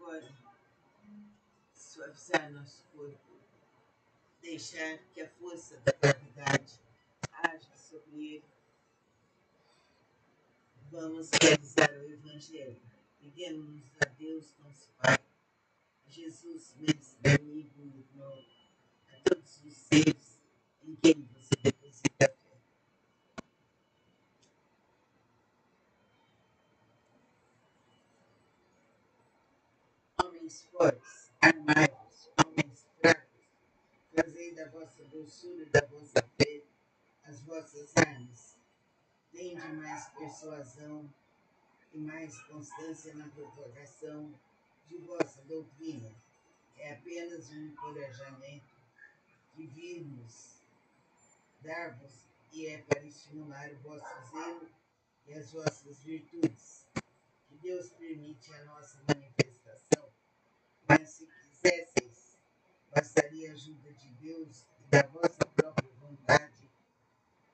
agora suavizar nosso corpo, deixar que a força da gravidade haja sobre ele. Vamos realizar o Evangelho. Peguemos a Deus, nosso Pai, a Jesus, mestre, amigo, irmão, a todos os seres em quem você deposita fé. Homens fortes, armai-vos, homens fracos, fazei da vossa doçura e da vossa fé as vossas armas. Tende mais persuasão e mais constância na propagação de vossa doutrina. É apenas um encorajamento que vimos dar-vos e é para estimular o vosso zelo e as vossas virtudes. Que Deus permite a nossa manifestação, mas se quisesseis, bastaria a ajuda de Deus e da vossa própria vontade,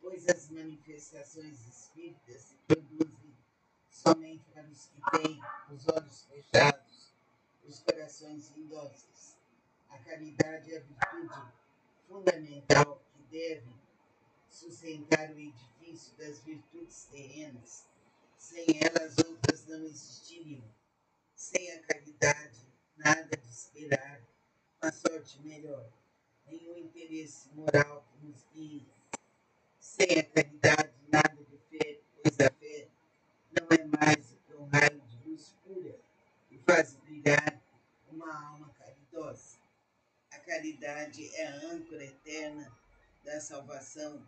pois as manifestações espíritas se produzem somente para os que têm os olhos fechados, os corações indóceis. A caridade é a virtude fundamental que deve sustentar o edifício das virtudes terrenas. Sem ela, as outras não existiriam. Sem a caridade, nada de esperar uma sorte melhor, nenhum interesse moral que nos guie. Sem a caridade, nada de fé, pois a fé não é mais do que um raio de luz pura que faz brilhar uma alma caridosa. A caridade é a âncora eterna da salvação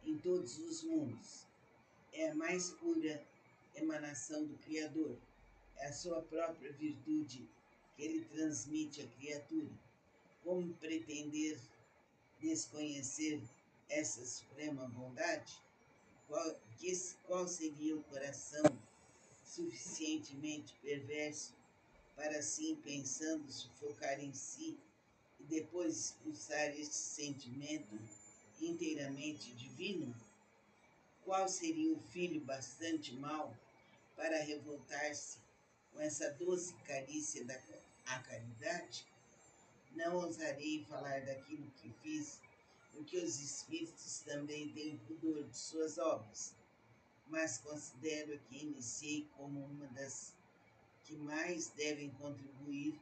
em todos os mundos. É a mais pura emanação do Criador. É a sua própria virtude que ele transmite à criatura. Como pretender desconhecer essa suprema bondade? Qual seria o coração suficientemente perverso para, assim pensando, sufocar em si e depois expulsar este sentimento inteiramente divino? Qual seria o filho bastante mau para revoltar-se com essa doce carícia da caridade? Não ousarei falar daquilo que fiz, porque os espíritos também têm pudor de suas obras, mas considero que iniciei como uma das que mais devem contribuir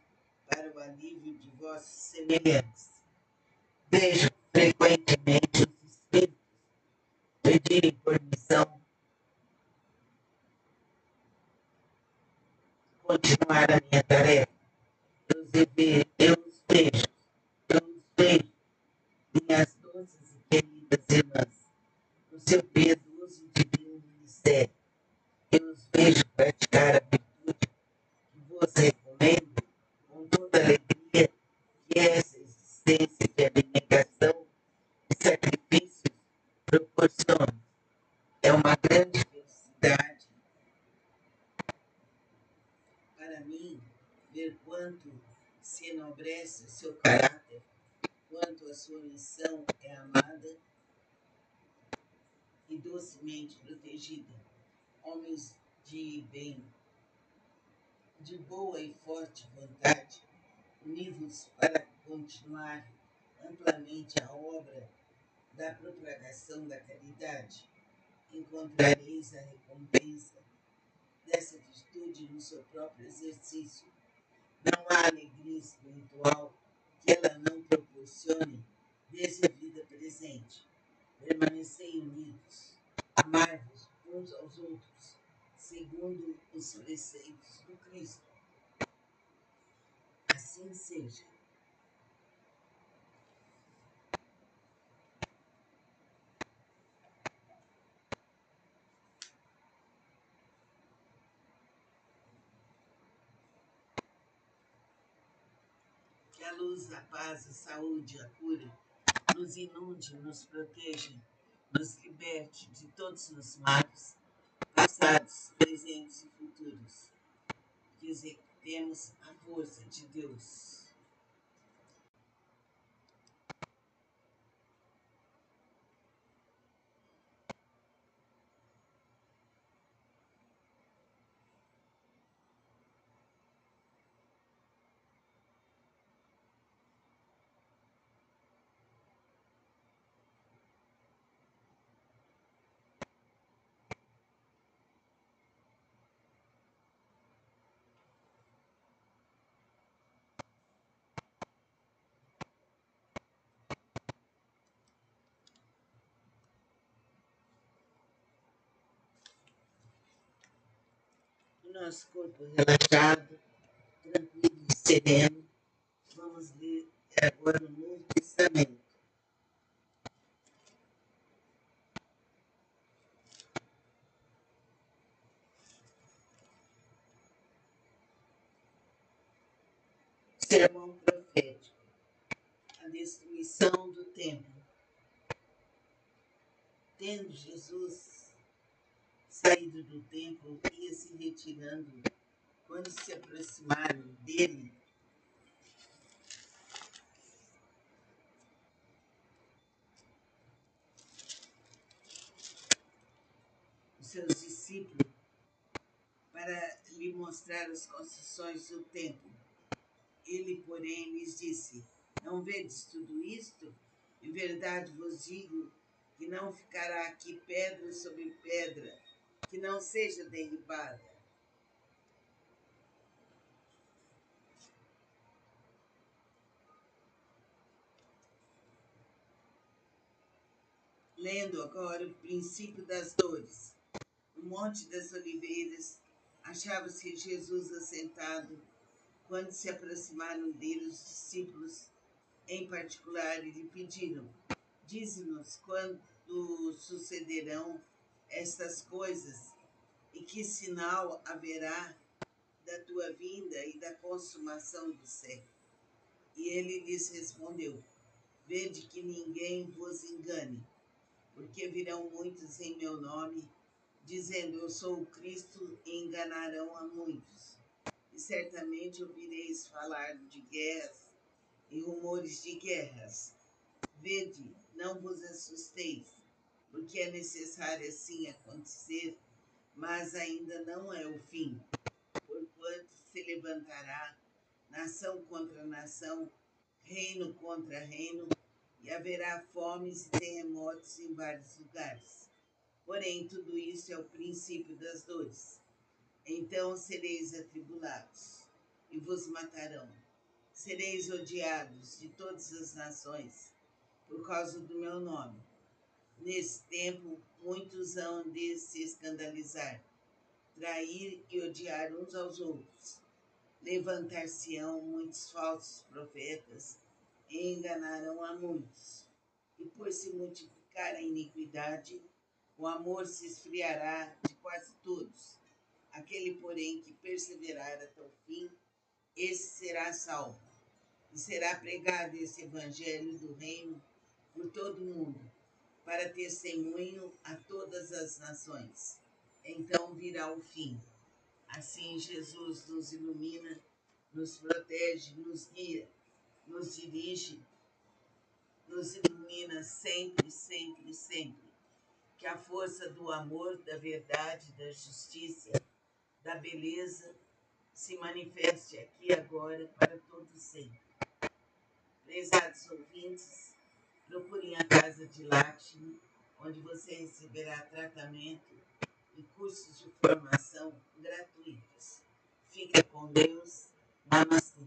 para o alívio de vossos semelhantes. Vejo frequentemente os espíritos pedirem permissão continuar a minha tarefa. Eu os vejo, minhas doces e queridas irmãs, no seu piedoso e divino ministério. Eu os vejo praticar a virtude que vos recomendo com toda a alegria que essa existência de abnegação e sacrifícios proporciona. É uma grande felicidade para mim ver quanto se enobrece o seu caráter, quanto a sua missão é amada e docemente protegida. Homens de bem, de boa e forte vontade, unidos para continuar amplamente a obra da propagação da caridade, encontrareis a recompensa dessa virtude no seu próprio exercício. Não há alegria espiritual que ela não proporcione desde a vida presente. Permanecei unidos, amai-vos uns aos outros, segundo os preceitos do Cristo. Assim seja. Que a luz, a paz, a saúde, a cura nos inunde, nos proteja, nos liberte de todos os males, passados, presentes e futuros. Que executemos a força de Deus. nosso corpo relaxado, tranquilo e sereno, vamos ler agora o Novo Testamento. Sermão profético. A destruição do templo. Tendo Jesus saído do templo, ia se retirando. Quando se aproximaram dele, os seus discípulos, para lhe mostrar as construções do templo. Ele, porém, lhes disse: Não vedes tudo isto? Em verdade vos digo que não ficará aqui pedra sobre pedra, que não seja derribada. Lendo agora o princípio das dores. No Monte das Oliveiras, achava-se Jesus assentado, quando se aproximaram dele os discípulos, em particular, e lhe pediram: Dize-nos quando sucederão estas coisas e que sinal haverá da tua vinda e da consumação do século. E ele lhes respondeu: Vede que ninguém vos engane, porque virão muitos em meu nome, dizendo: Eu sou o Cristo, e enganarão a muitos. E certamente ouvireis falar de guerras e rumores de guerras. Vede, não vos assusteis, porque é necessário assim acontecer, mas ainda não é o fim, porquanto se levantará nação contra nação, reino contra reino, e haverá fomes e terremotos em vários lugares. Porém, tudo isso é o princípio das dores. Então sereis atribulados, e vos matarão. Sereis odiados de todas as nações, por causa do meu nome. Nesse tempo, muitos hão de se escandalizar, trair e odiar uns aos outros. Levantar-se-ão muitos falsos profetas e enganarão a muitos. E por se multiplicar a iniquidade, o amor se esfriará de quase todos. Aquele, porém, que perseverar até o fim, esse será salvo. E será pregado esse evangelho do reino por todo o mundo, para testemunho a todas as nações. Então virá o fim. Assim Jesus nos ilumina, nos protege, nos guia, nos dirige, nos ilumina sempre, sempre, sempre. Que a força do amor, da verdade, da justiça, da beleza se manifeste aqui e agora para todos sempre. Prezados ouvintes, procurem a Casa de Lakshmi, onde você receberá tratamento e cursos de formação gratuitos. Fica com Deus. Namastê.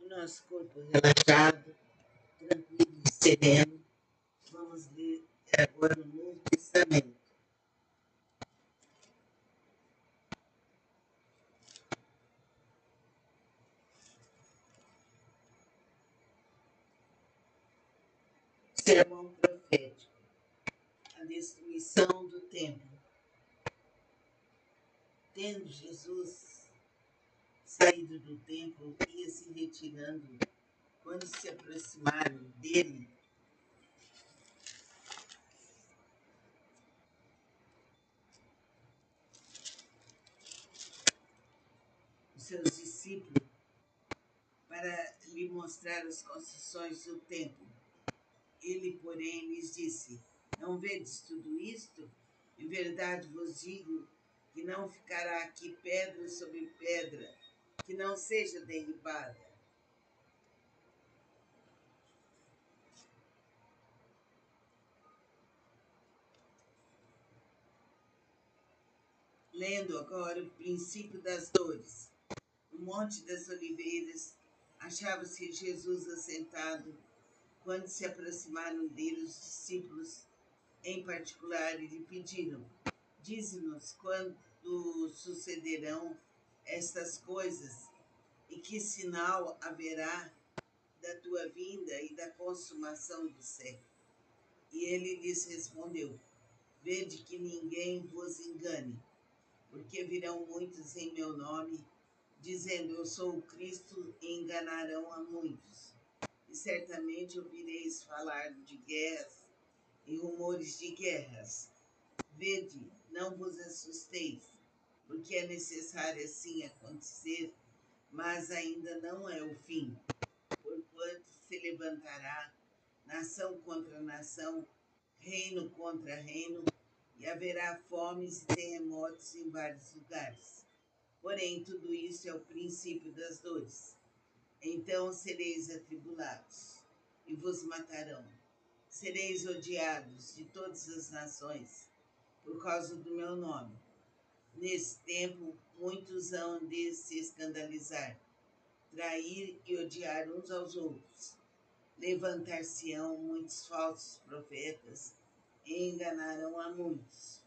O nosso corpo relaxado, tranquilo e sereno, vamos ler agora o Novo Testamento. Sermão profético. A destruição do templo. Tendo Jesus saído do templo, ia se retirando. Quando se aproximaram dele, os seus discípulos para lhe mostrar as construções do templo. Ele, porém, lhes disse: Não vedes tudo isto? Em verdade vos digo que não ficará aqui pedra sobre pedra, que não seja derribada. Lendo agora o princípio das dores. No Monte das Oliveiras, achava-se Jesus assentado, quando se aproximaram dele os discípulos, em particular, e lhe pediram: Dize-nos quando sucederão estas coisas e que sinal haverá da tua vinda e da consumação do século. E ele lhes respondeu: Vede que ninguém vos engane, porque virão muitos em meu nome, dizendo: Eu sou o Cristo, e enganarão a muitos. E certamente ouvireis falar de guerras e rumores de guerras. Vede, não vos assusteis, porque é necessário assim acontecer, mas ainda não é o fim, porquanto se levantará nação contra nação, reino contra reino, e haverá fomes e terremotos em vários lugares. Porém, tudo isso é o princípio das dores. Então sereis atribulados, e vos matarão. Sereis odiados de todas as nações, por causa do meu nome. Nesse tempo, muitos hão de se escandalizar, trair e odiar uns aos outros. Levantar-se-ão muitos falsos profetas e enganarão a muitos.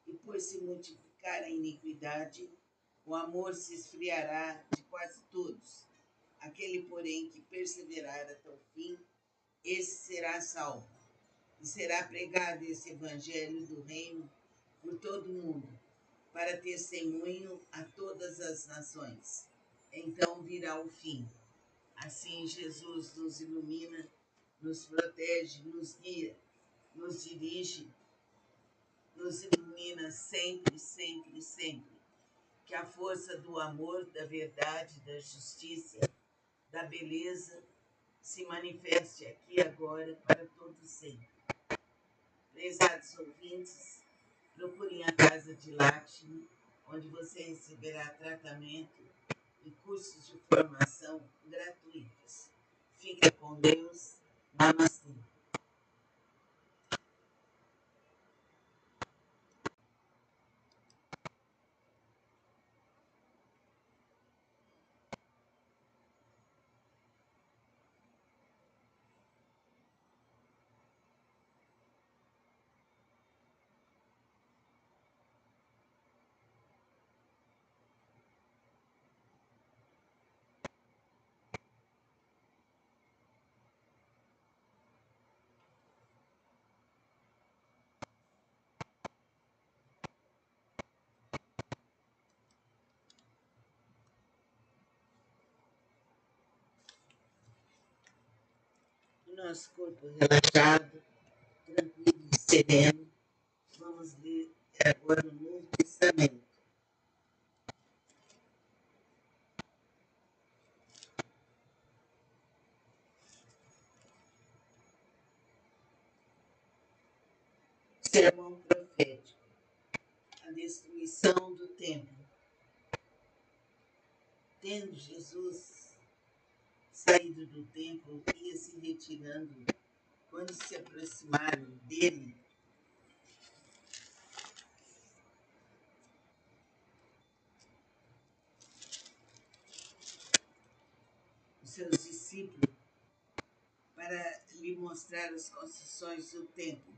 E por se multiplicar a iniquidade, o amor se esfriará de quase todos. Aquele, porém, que perseverar até o fim, esse será salvo. E será pregado esse evangelho do reino por todo o mundo, para testemunho a todas as nações. Então virá o fim. Assim Jesus nos ilumina, nos protege, nos guia, nos dirige, nos ilumina sempre, sempre, sempre. Que a força do amor, da verdade, da justiça, da beleza se manifeste aqui agora para todos sempre. Prezados ouvintes, procurem a casa de Lakshmi, onde você receberá tratamento e cursos de formação gratuitos. Fica com Deus. Namastê. O nosso corpo relaxado, tranquilo e sereno. Vamos ler agora o Novo Testamento. Sermão profético. A destruição do templo. Tendo Jesus saído do templo, ia se retirando. Quando se aproximaram dele, os seus discípulos, para lhe mostrar as construções do templo.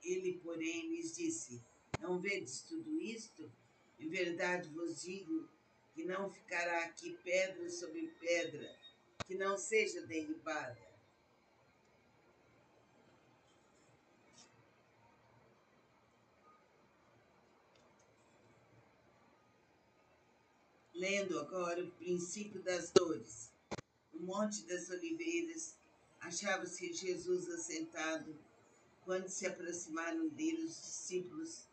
Ele, porém, lhes disse: Não vedes tudo isto? Em verdade vos digo que não ficará aqui pedra sobre pedra, que não seja derribada. Lendo agora o princípio das dores. No Monte das Oliveiras, achava-se Jesus assentado, quando se aproximaram dele os discípulos,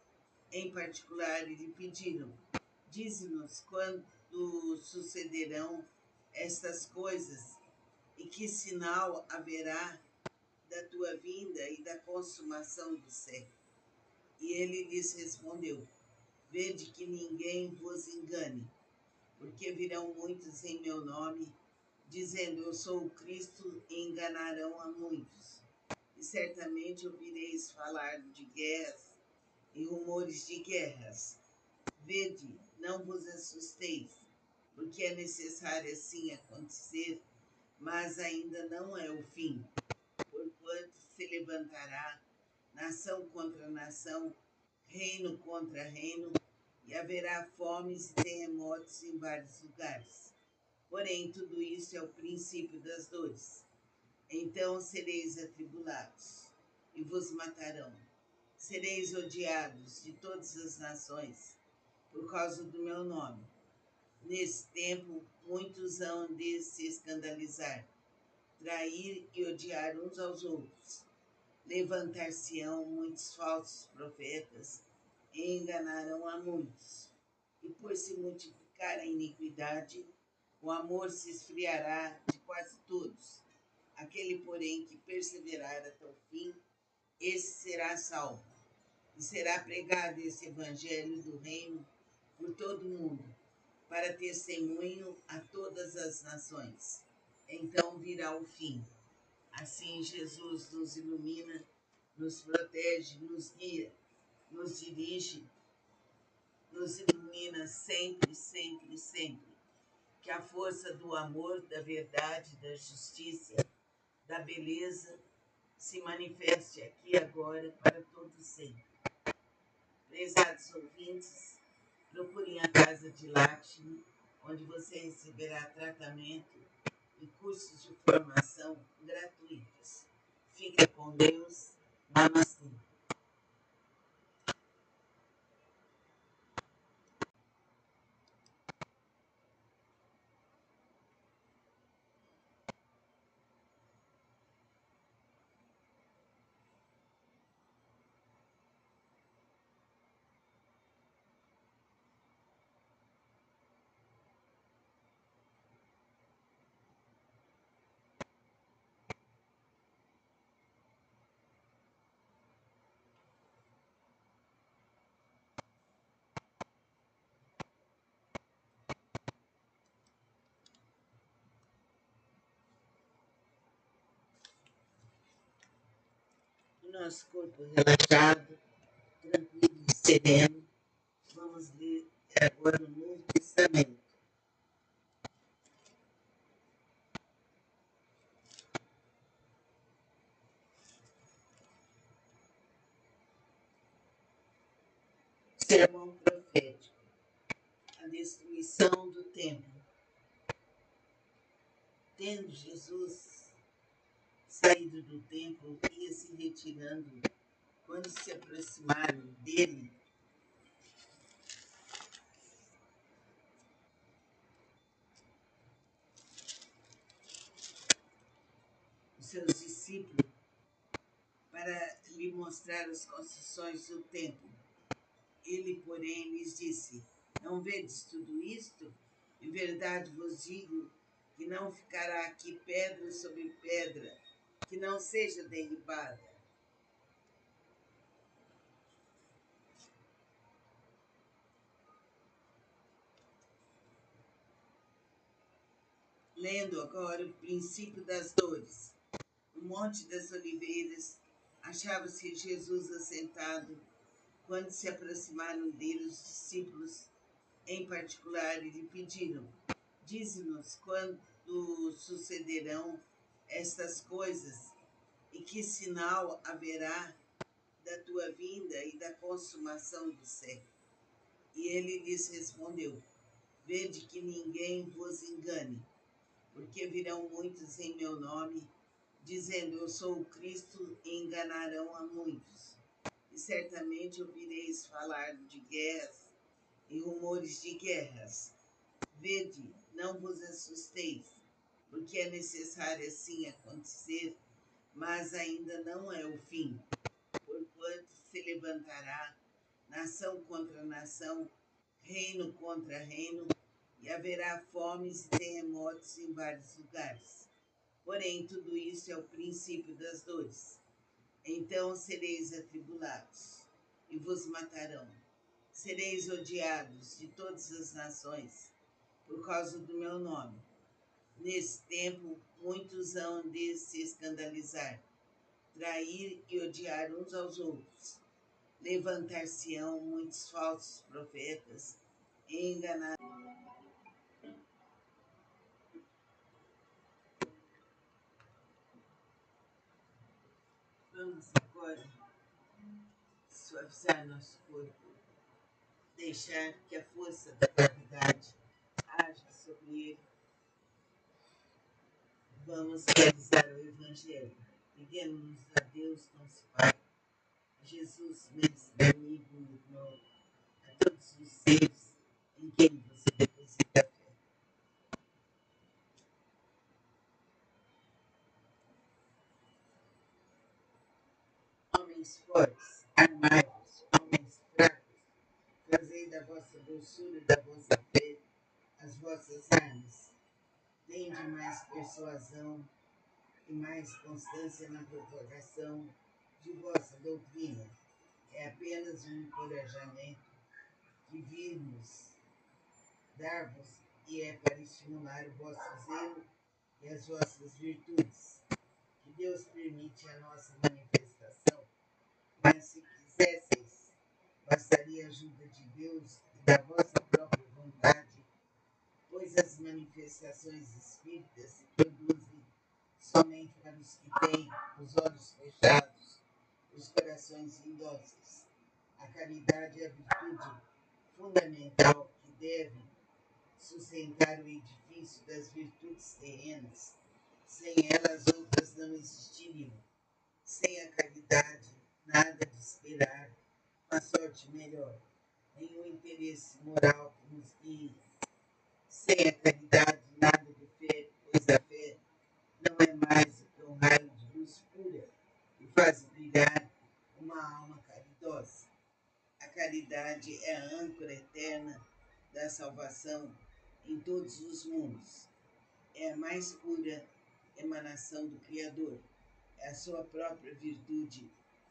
em particular, e lhe pediram: Dize-nos quando sucederão estas coisas, e que sinal haverá da tua vinda e da consumação do século? E ele lhes respondeu: Vede que ninguém vos engane, porque virão muitos em meu nome, dizendo: Eu sou o Cristo, e enganarão a muitos. E certamente ouvireis falar de guerras e rumores de guerras. Vede, não vos assusteis, porque é necessário assim acontecer, mas ainda não é o fim. Porquanto se levantará nação contra nação, reino contra reino, e haverá fomes e terremotos em vários lugares. Porém, tudo isso é o princípio das dores. Então sereis atribulados, e vos matarão. Sereis odiados de todas as nações, por causa do meu nome. Nesse tempo, muitos hão de se escandalizar, trair e odiar uns aos outros. Levantar-se-ão muitos falsos profetas e enganarão a muitos. E por se multiplicar a iniquidade, o amor se esfriará de quase todos. Aquele, porém, que perseverar até o fim, esse será salvo. E será pregado esse evangelho do reino por todo o mundo, para testemunho a todas as nações. Então virá o fim. Assim Jesus nos ilumina, nos protege, nos guia, nos dirige, nos ilumina sempre, sempre, sempre. Que a força do amor, da verdade, da justiça, da beleza se manifeste aqui e agora para todos sempre. Prezados ouvintes, procurem a Casa de Lakshmi, onde você receberá tratamento e cursos de formação gratuitos. Fica com Deus. Namastê. O nosso corpo relaxado, tranquilo e sereno, vamos ler agora o Novo Testamento. Sermão profético. A destruição do templo. Tendo Jesus saído do templo, ia se retirando. Quando se aproximaram dele, os seus discípulos, para lhe mostrar as construções do templo. Ele, porém, lhes disse: Não vedes tudo isto? Em verdade vos digo que não ficará aqui pedra sobre pedra, que não seja derribada. Lendo agora o princípio das dores. No Monte das Oliveiras, achava-se Jesus assentado, quando se aproximaram dele os discípulos, em particular, e lhe pediram: Dize-nos quando sucederão estas coisas, e que sinal haverá da tua vinda e da consumação do século? E ele lhes respondeu: Vede que ninguém vos engane, porque virão muitos em meu nome, dizendo: Eu sou o Cristo, e enganarão a muitos. E certamente ouvireis falar de guerras e rumores de guerras. Vede, não vos assusteis, porque é necessário assim acontecer, mas ainda não é o fim. Porquanto se levantará nação contra nação, reino contra reino, e haverá fomes e terremotos em vários lugares. Porém, tudo isso é o princípio das dores. Então sereis atribulados, e vos matarão. Sereis odiados de todas as nações, por causa do meu nome. Nesse tempo, muitos hão de se escandalizar, trair e odiar uns aos outros. Levantar-se-ão muitos falsos profetas e enganar. Vamos agora suavizar nosso corpo, deixar que a força da gravidade age sobre ele. Vamos realizar o Evangelho. Peguemos a Deus, nosso Pai, Jesus, mestre, amigo e irmão, a todos os seres em quem você deposita fé. Homens fortes, armai-vos, homens fracos, fazei da vossa doçura e da vossa fé as vossas armas. Tende mais persuasão e mais constância na propagação de vossa doutrina. É apenas um encorajamento que vimos dar-vos e é para estimular o vosso zelo e as vossas virtudes. Que Deus permite a nossa manifestação, mas se quisesseis, bastaria a ajuda de Deus e da vossa própria vontade, pois as manifestações espíritas se produzem somente para os que têm os olhos fechados, os corações indóceis. A caridade é a virtude fundamental que deve sustentar o edifício das virtudes terrenas. Sem ela, as outras não existiriam. Sem a caridade, nada de esperar uma sorte melhor, nenhum interesse moral que nos guie. Sem a caridade, nada de fé, pois a fé não é mais do que um raio de luz pura que faz brilhar uma alma caridosa. A caridade é a âncora eterna da salvação em todos os mundos. É a mais pura emanação do Criador. É a sua própria virtude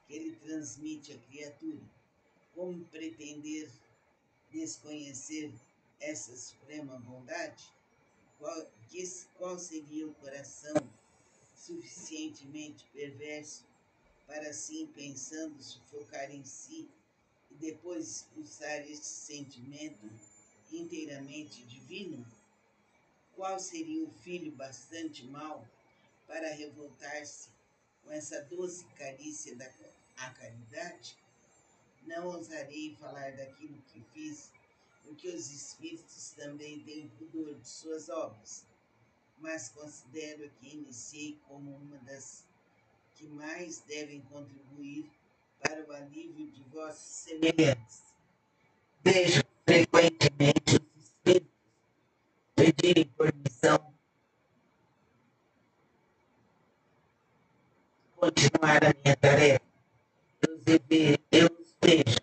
que ele transmite à criatura. Como pretender desconhecer essa suprema bondade? Qual seria o coração suficientemente perverso para, assim pensando, sufocar em si e depois expulsar este sentimento inteiramente divino? Qual seria o filho bastante mau para revoltar-se com essa doce carícia da caridade? Não ousarei falar daquilo que fiz, porque os espíritos também têm pudor de suas obras, mas considero que iniciei como uma das que mais devem contribuir para o alívio de vossos semelhantes. Vejo frequentemente os espíritos pedirem permissão continuar a minha tarefa. Eu os vejo,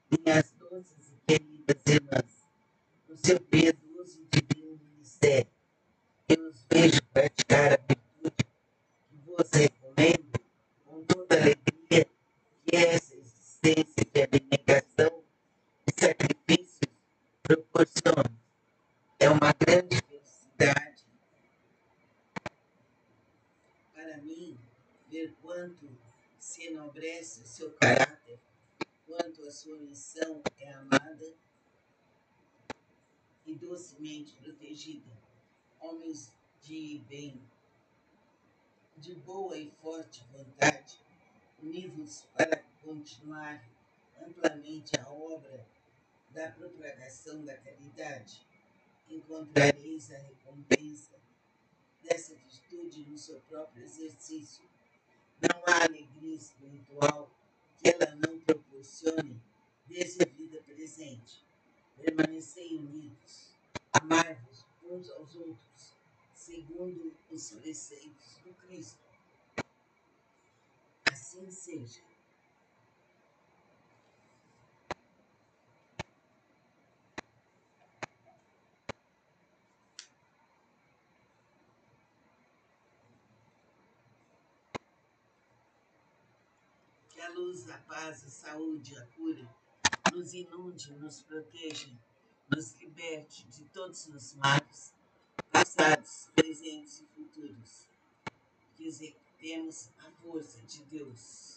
minhas doces e queridas irmãs, no seu piedoso e divino ministério. Eu os vejo praticar a virtude que vos recomendo com toda a alegria que essa existência de abnegação e sacrifícios proporciona. É uma grande felicidade para mim ver quanto se enobrece o seu caráter, quanto a sua missão é amada e docemente protegida. Homens de bem, de boa e forte vontade, unidos para continuar amplamente a obra da propagação da caridade, encontrareis a recompensa dessa virtude no seu próprio exercício. Não há alegria espiritual que ela não proporcione desde a vida presente. Permanecei unidos, amai-vos uns aos outros, segundo os preceitos do Cristo. Assim seja. Que a luz, a paz, a saúde, a cura nos inunde, nos proteja, nos liberte de todos os males, passados, presentes e futuros. Que executemos a força de Deus.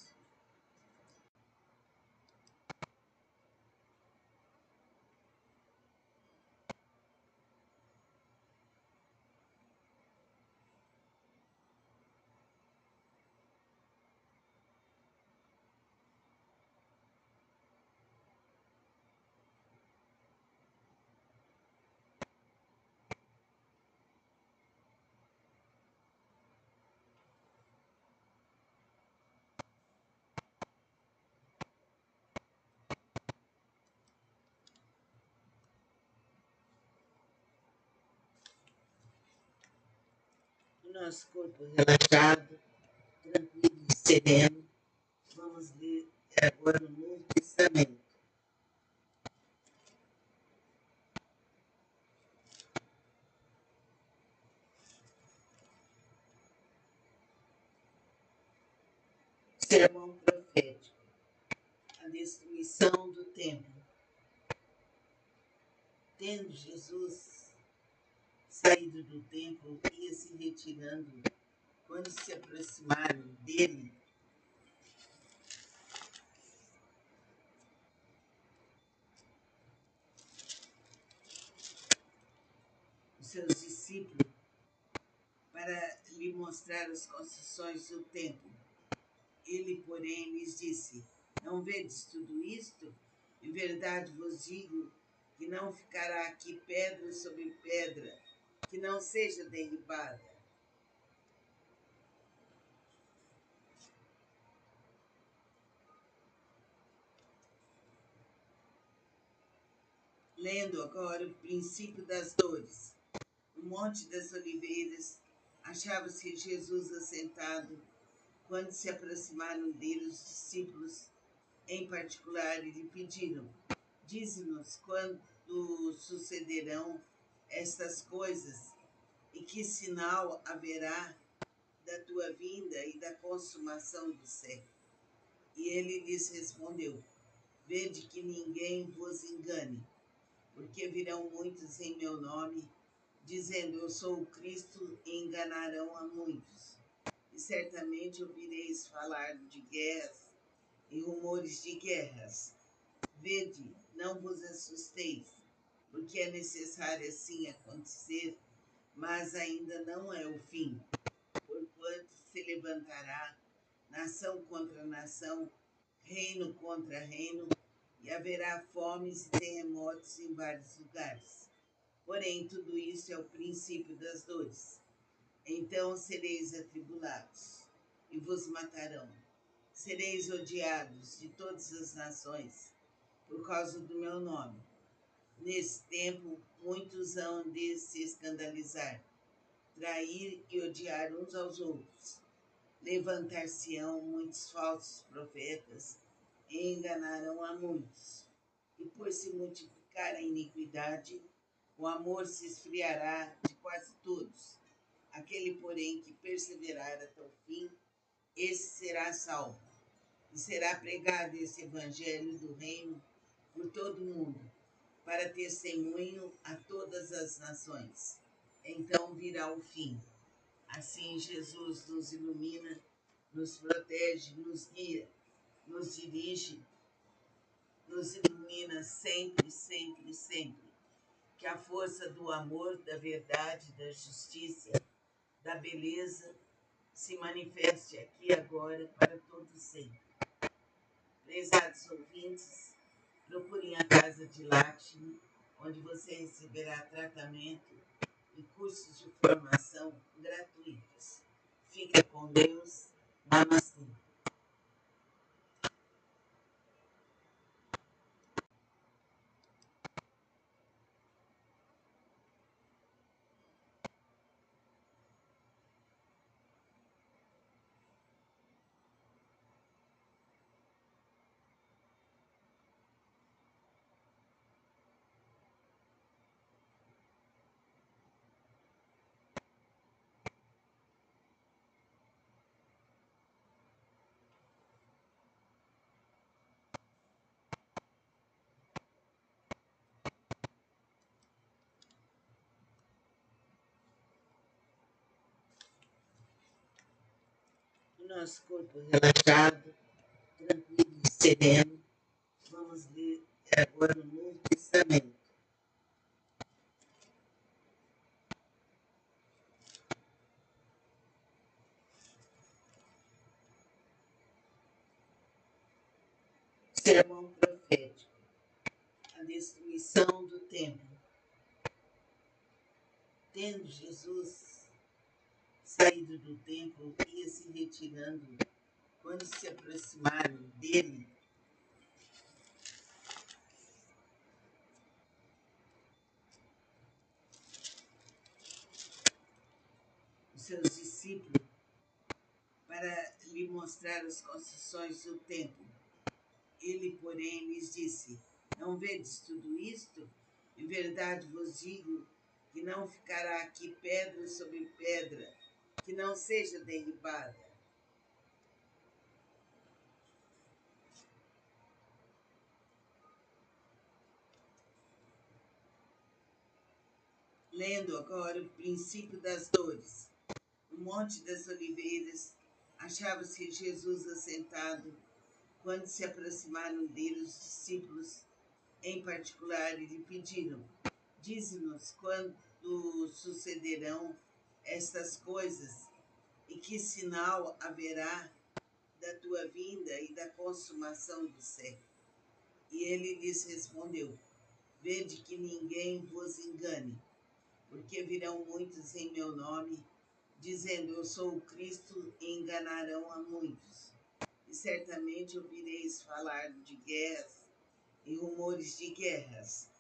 O nosso corpo relaxado, tranquilo e sereno. Vamos ler agora o Novo Testamento. Sermão profético. A destruição do templo. Tendo Jesus saído do templo, ia se retirando. Quando se aproximaram dele, os seus discípulos, para lhe mostrar as construções do templo. Ele, porém, lhes disse: Não vedes tudo isto? Em verdade vos digo que não ficará aqui pedra sobre pedra, que não seja derribada. Lendo agora o princípio das dores. No Monte das Oliveiras, achava-se Jesus assentado, quando se aproximaram dele os discípulos em particular e lhe pediram: Dize-nos quando sucederão estas coisas e que sinal haverá da tua vinda e da consumação do século. E ele lhes respondeu: Vede que ninguém vos engane, porque virão muitos em meu nome, dizendo: Eu sou o Cristo, e enganarão a muitos. E certamente ouvireis falar de guerras e rumores de guerras. Vede, não vos assusteis, porque é necessário assim acontecer, mas ainda não é o fim, porquanto se levantará nação contra nação, reino contra reino, e haverá fomes e terremotos em vários lugares. Porém, tudo isso é o princípio das dores. Então sereis atribulados, e vos matarão. Sereis odiados de todas as nações, por causa do meu nome. Nesse tempo, muitos hão de se escandalizar, trair e odiar uns aos outros. Levantar-se-ão muitos falsos profetas e enganarão a muitos. E por se multiplicar a iniquidade, o amor se esfriará de quase todos. Aquele, porém, que perseverar até o fim, esse será salvo. E será pregado esse evangelho do reino por todo o mundo, para testemunho a todas as nações. Então virá o fim. Assim Jesus nos ilumina, nos protege, nos guia, nos dirige, nos ilumina sempre, sempre, sempre. Que a força do amor, da verdade, da justiça, da beleza se manifeste aqui e agora para todos sempre. Prezados ouvintes, procurem a Casa de Lakshmi, onde você receberá tratamento e cursos de formação gratuitos. Fica com Deus. Namastê. nosso corpo relaxado, tranquilo e sereno, vamos ler agora o Novo Testamento. Sermão profético. A destruição do templo. Tendo Jesus saído do templo, ia se retirando. Quando se aproximaram dele, os seus discípulos, para lhe mostrar as construções do templo. Ele, porém, lhes disse: Não vedes tudo isto? Em verdade vos digo que não ficará aqui pedra sobre pedra, que não seja derribada. Lendo agora o princípio das dores. No Monte das Oliveiras, achava-se Jesus assentado, quando se aproximaram dele os discípulos, em particular, e lhe pediram: Dize-nos quando sucederão estas coisas e que sinal haverá da tua vinda e da consumação do século. E ele lhes respondeu: Vede que ninguém vos engane, porque virão muitos em meu nome, dizendo: Eu sou o Cristo, e enganarão a muitos. E certamente ouvireis falar de guerras e rumores de guerras.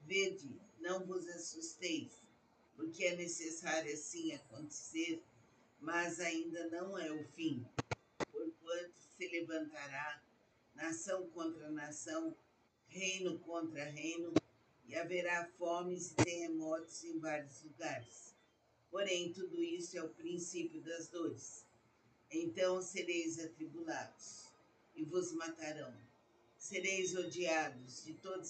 Vede, não vos assusteis, porque é necessário assim acontecer, mas ainda não é o fim, porquanto se levantará nação contra nação, reino contra reino, e haverá fomes e terremotos em vários lugares. Porém, tudo isso é o princípio das dores. Então sereis atribulados, e vos matarão. Sereis odiados de todas